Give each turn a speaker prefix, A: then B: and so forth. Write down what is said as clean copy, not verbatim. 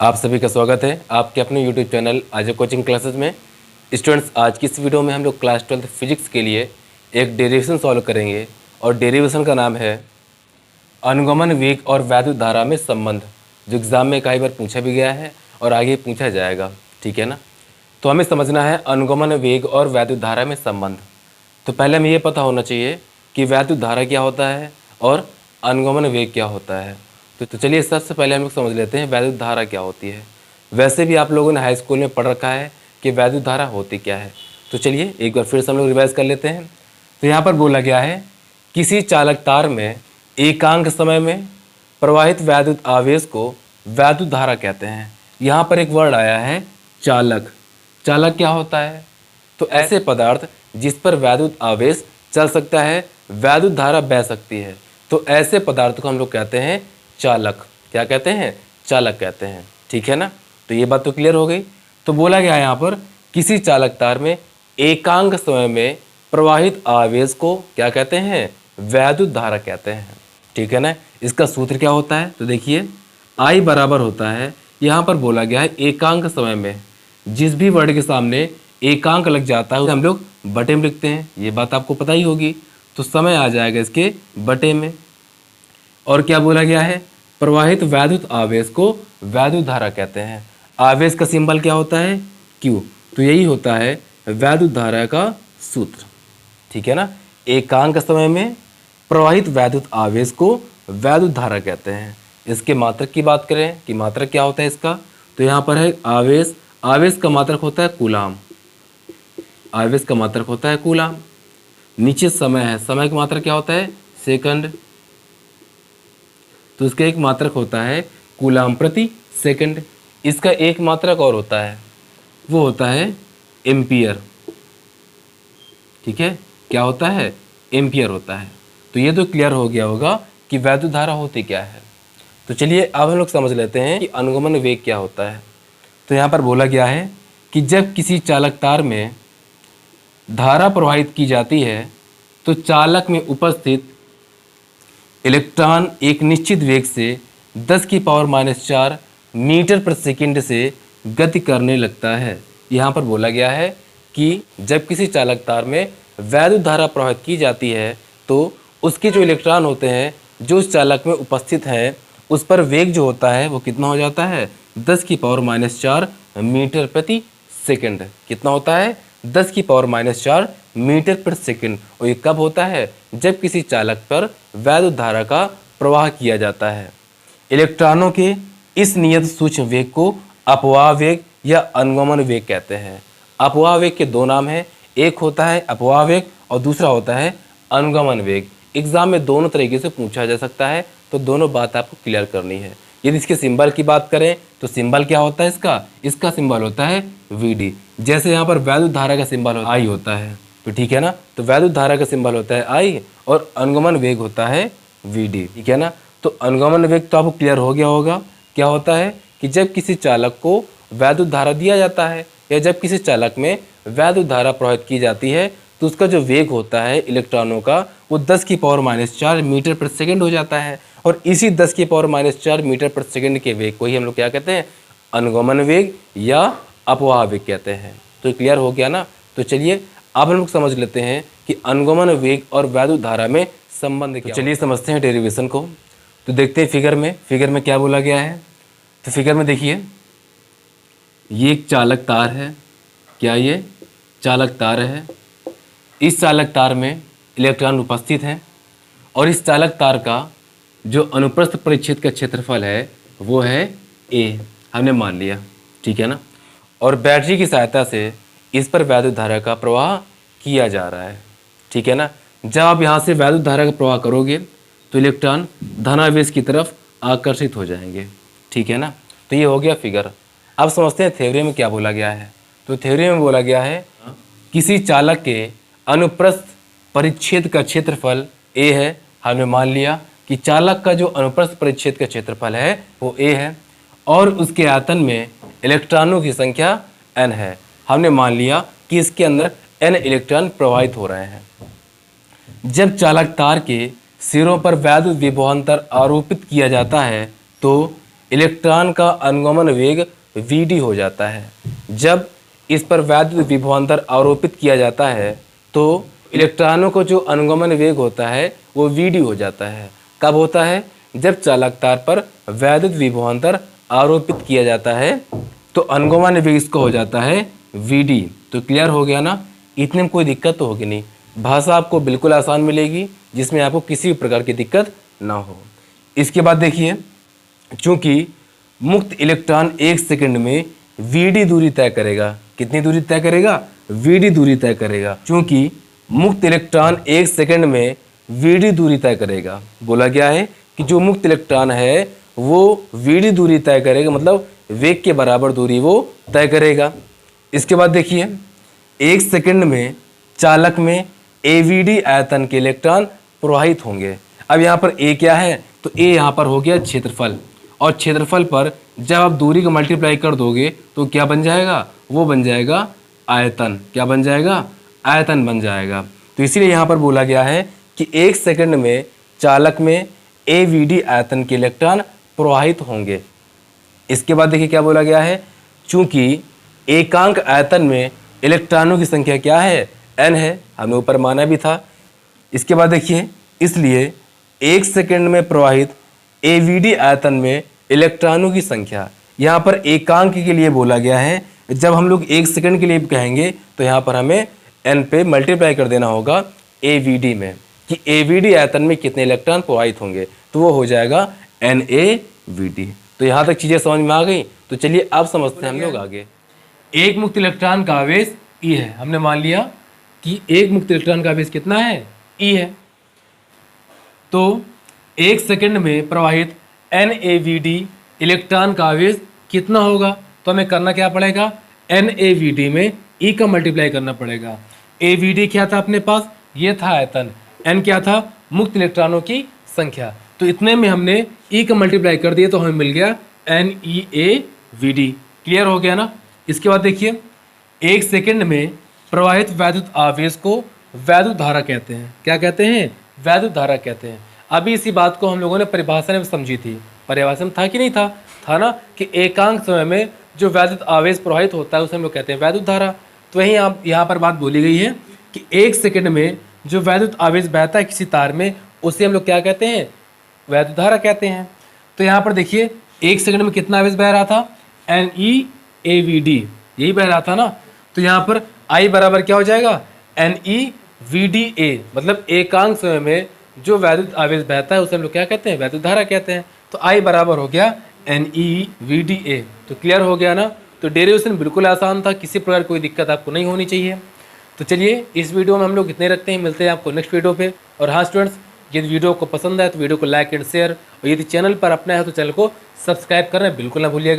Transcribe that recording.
A: आप सभी का स्वागत है आपके अपने YouTube चैनल आज कोचिंग क्लासेस में। स्टूडेंट्स, आज की इस वीडियो में हम लोग क्लास 12 फिजिक्स के लिए एक डेरिवेशन सॉल्व करेंगे और डेरिवेशन का नाम है अनुगमन वेग और वैद्युत धारा में संबंध, जो एग्जाम में कई बार पूछा भी गया है और आगे पूछा जाएगा। ठीक है ना। तो हमें समझना है अनुगमन वेग और वैद्युत धारा में संबंध। तो पहले हमें ये पता होना चाहिए कि वैद्युत धारा क्या होता है और अनुगमन वेग क्या होता है। तो चलिए सबसे पहले हम लोग समझ लेते हैं वैद्युत धारा क्या होती है। वैसे भी आप लोगों ने हाई स्कूल में पढ़ रखा है कि वैद्युत धारा होती क्या है। तो चलिए एक बार फिर से हम लोग रिवाइज कर लेते हैं। तो यहाँ पर बोला गया है किसी चालक तार में एकांक समय में प्रवाहित वैद्युत आवेश को वैद्युत धारा कहते हैं। यहाँ पर एक वर्ड आया है चालक। चालक क्या होता है? तो ऐसे पदार्थ जिस पर वैद्युत आवेश चल सकता है, वैद्युत धारा बह सकती है, तो ऐसे पदार्थ को हम लोग कहते हैं चालक। क्या कहते हैं? चालक कहते हैं। ठीक है ना। तो ये बात तो क्लियर हो गई। तो बोला गया है यहाँ पर किसी चालक तार में एकांक समय में प्रवाहित आवेश को क्या कहते हैं? वैद्युत धारा कहते हैं। ठीक है ना। इसका सूत्र क्या होता है? तो देखिए I बराबर होता है, यहाँ पर बोला गया है एकांक समय में जिस भी वर्ड के सामने एकांक लग जाता है हम लोग बटे में लिखते हैं। ये बात आपको पता ही होगी। तो समय आ जाएगा इसके बटे में। और क्या बोला गया है? प्रवाहित वैद्युत आवेश को वैद्युत धारा कहते हैं। आवेश का सिंबल क्या होता है? Q। तो यही होता है वैद्युत धारा का सूत्र। ठीक है ना। एकांक समय में प्रवाहित वैद्युत आवेश को वैद्युत धारा कहते हैं। इसके मात्रक की बात करें कि मात्रक क्या होता है इसका, तो यहाँ पर है आवेश। आवेश का मात्रक होता है कूलाम। आवेश का मात्रक होता है कूलाम। नीचे समय है, समय का मात्रक क्या होता है? सेकंड। तो इसका एक मात्रक होता है कूलाम प्रति सेकंड। इसका एक मात्रक और होता है, वो होता है एम्पियर। ठीक है। क्या होता है? एम्पियर होता है। तो ये तो क्लियर हो गया होगा कि वैद्युत धारा होती क्या है। तो चलिए अब हम लोग समझ लेते हैं कि अनुगमन वेग क्या होता है। तो यहाँ पर बोला गया है कि जब किसी चालक तार में धारा प्रवाहित की जाती है तो चालक में उपस्थित इलेक्ट्रॉन एक निश्चित वेग से 10⁻⁴ मीटर प्रति सेकंड से गति करने लगता है। यहाँ पर बोला गया है कि जब किसी चालक तार में वैद्युत धारा प्रवाहित की जाती है तो उसके जो इलेक्ट्रॉन होते हैं जो उस चालक में उपस्थित हैं उस पर वेग जो होता है वो कितना हो जाता है? 10⁻⁴ मीटर प्रति सेकंड। कितना होता है? 10⁻⁴ मीटर प्रति सेकंड। और ये कब होता है? जब किसी चालक पर वैद्युत धारा का प्रवाह किया जाता है। इलेक्ट्रॉनों के इस नियत सूक्ष्म वेग को अपवाह वेग या अनुगमन वेग कहते हैं। अपवाह वेग के दो नाम हैं, एक होता है अपवाह वेग और दूसरा होता है अनुगमन वेग। एग्जाम में दोनों तरीके से पूछा जा सकता है, तो दोनों बात आपको क्लियर करनी है। यदि इसके सिंबल की बात करें तो सिंबल क्या होता है इसका सिंबल होता है VD। जैसे यहाँ पर वैद्युत धारा का सिंबल I होता है, तो ठीक है ना। तो वैद्युत धारा का सिंबल होता है I और अनुगमन वेग होता है VD। ठीक है ना। तो अनुगमन वेग तो आपको क्लियर हो गया होगा। क्या होता है कि जब किसी चालक को वैद्युत धारा दिया जाता है या जब किसी चालक में वैद्युत धारा प्रवाहित की जाती है तो उसका जो वेग होता है इलेक्ट्रॉनों का वो 10⁻⁴ मीटर प्रति सेकंड हो जाता है। और इसी 10⁻⁴ मीटर प्रति सेकंड के वेग को ही हम लोग क्या कहते हैं? अनुगमन वेग या अपवाह वेग कहते हैं। तो क्लियर हो गया ना। तो चलिए अब हम लोग समझ लेते हैं कि अनुगमन वेग और वैद्युत धारा में संबंध क्या। चलिए समझते हैं डेरिवेशन को। तो देखते हैं फिगर में क्या बोला गया है। तो फिगर में देखिए ये एक चालक तार है। क्या ये चालक तार है? इस चालक तार में इलेक्ट्रॉन उपस्थित हैं और इस चालक तार का जो अनुप्रस्थ परिच्छेद का क्षेत्रफल है वो है A, हमने मान लिया। ठीक है ना। और बैटरी की सहायता से इस पर वैद्युत धारा का प्रवाह किया जा रहा है। ठीक है ना। जब आप यहाँ से वैद्युत धारा का प्रवाह करोगे तो इलेक्ट्रॉन धनावेश की तरफ आकर्षित हो जाएंगे। ठीक है ना। तो ये हो गया फिगर। अब समझते हैं थ्योरी में क्या बोला गया है। तो थ्योरी में बोला गया है किसी चालक के अनुप्रस्थ परिच्छेद का क्षेत्रफल A है। हमने मान लिया कि चालक का जो अनुप्रस्थ परिच्छेद का क्षेत्रफल है वो A है और उसके आयतन में इलेक्ट्रॉनों की संख्या N है। हमने मान लिया कि इसके अंदर N इलेक्ट्रॉन प्रवाहित हो रहे हैं। जब चालक तार के सिरों पर वैद्युत विभवांतर आरोपित किया जाता है तो इलेक्ट्रॉन का अनुगमन वेग Vd हो जाता है। जब इस पर वैद्युत विभवांतर आरोपित किया जाता है तो इलेक्ट्रॉनों को जो अनुगमन वेग होता है वो Vd हो जाता है। कब होता है? जब चालक तार पर वैद्युत विभवांतर आरोपित किया जाता है तो अनुगमन वेग इसका हो जाता है Vd। तो क्लियर हो गया ना? इतने में कोई दिक्कत तो होगी नहीं, भाषा आपको बिल्कुल आसान मिलेगी जिसमें आपको किसी भी प्रकार की दिक्कत ना हो। इसके बाद देखिए, चूंकि मुक्त इलेक्ट्रॉन 1 सेकंड में Vd दूरी तय करेगा। कितनी दूरी तय करेगा? Vd दूरी तय करेगा। चूंकि मुक्त इलेक्ट्रॉन 1 सेकंड में Vd दूरी तय करेगा, बोला गया है कि जो मुक्त इलेक्ट्रॉन है वो Vd दूरी तय करेगा, मतलब वेग के बराबर दूरी वो तय करेगा। इसके बाद देखिए, 1 सेकंड में चालक में AVD आयतन के इलेक्ट्रॉन प्रवाहित होंगे। अब यहाँ पर A क्या है? तो A यहाँ पर हो गया क्षेत्रफल, और क्षेत्रफल पर जब आप दूरी को मल्टीप्लाई कर दोगे तो क्या बन जाएगा? वो बन जाएगा आयतन। क्या बन जाएगा? आयतन बन जाएगा। तो इसीलिए यहाँ पर बोला गया है कि 1 सेकंड में चालक में AVD आयतन के इलेक्ट्रॉन प्रवाहित होंगे। इसके बाद देखिए क्या बोला गया है, चूंकि एकांक आयतन में इलेक्ट्रॉनों की संख्या क्या है? n है, हमने ऊपर माना भी था। इसके बाद देखिए, इसलिए 1 सेकंड में प्रवाहित AVD आयतन में इलेक्ट्रॉनों की संख्या, यहाँ पर एकांक के लिए बोला गया है। जब हम लोग 1 सेकंड के लिए कहेंगे तो यहाँ पर हमें n पे मल्टीप्लाई कर देना होगा AVD में, कि AVD आयतन में कितने इलेक्ट्रॉन प्रवाहित होंगे, तो वो हो जाएगा NaVd। तो यहाँ तक चीज़ें समझ में आ गई। तो चलिए अब समझते हैं हम लोग आगे। एक मुक्त इलेक्ट्रॉन का आवेश E है। हमने मान लिया कि एक मुक्त इलेक्ट्रॉन का आवेश कितना है? E है। तो 1 सेकंड में प्रवाहित NaVd इलेक्ट्रॉन का आवेश कितना होगा? तो हमें करना क्या पड़ेगा? NaVd में E का मल्टीप्लाई करना पड़ेगा। AVD क्या था अपने पास? ये था आयतन। N क्या था? मुक्त इलेक्ट्रॉनों की संख्या। तो इतने में हमने E का मल्टीप्लाई कर दिया तो हमें मिल गया NeAVd। क्लियर हो गया ना? इसके बाद देखिए, 1 सेकंड में प्रवाहित वैद्युत आवेश को वैद्युत धारा कहते हैं। क्या कहते हैं? वैद्युत धारा कहते हैं। अभी इसी बात को हम लोगों ने परिभाषा में समझी थी। परिभाषा में था कि नहीं था? था ना, कि एकांक समय में जो वैद्युत आवेश प्रवाहित होता है उसे हम लोग कहते हैं वैद्युत धारा। तो वही यहाँ पर बात बोली गई है कि 1 सेकंड में जो वैद्युत आवेश बहता है किसी तार में, उसे हम लोग क्या कहते हैं? वैद्युत धारा कहते हैं। तो यहाँ पर देखिए, 1 सेकंड में कितना आवेश बह रहा था? NeAVd, यही बह रहा था ना। तो यहाँ पर I बराबर क्या हो जाएगा? NeVdA, मतलब एकांक समय में जो वैद्युत आवेश बहता है उसे हम लोग क्या कहते हैं? वैद्युत धारा कहते हैं। तो I बराबर हो गया NeVdA। तो क्लियर हो गया ना? तो डेरिवेशन बिल्कुल आसान था, किसी प्रकार कोई दिक्कत आपको नहीं होनी चाहिए। तो चलिए इस वीडियो में हम लोग इतने रखते हैं, मिलते हैं आपको नेक्स्ट वीडियो पे। और हाँ स्टूडेंट्स, यदि वीडियो को पसंद है तो वीडियो को लाइक एंड शेयर, और यदि चैनल पर अपना है तो चैनल को सब्सक्राइब करना बिल्कुल ना भूलिएगा।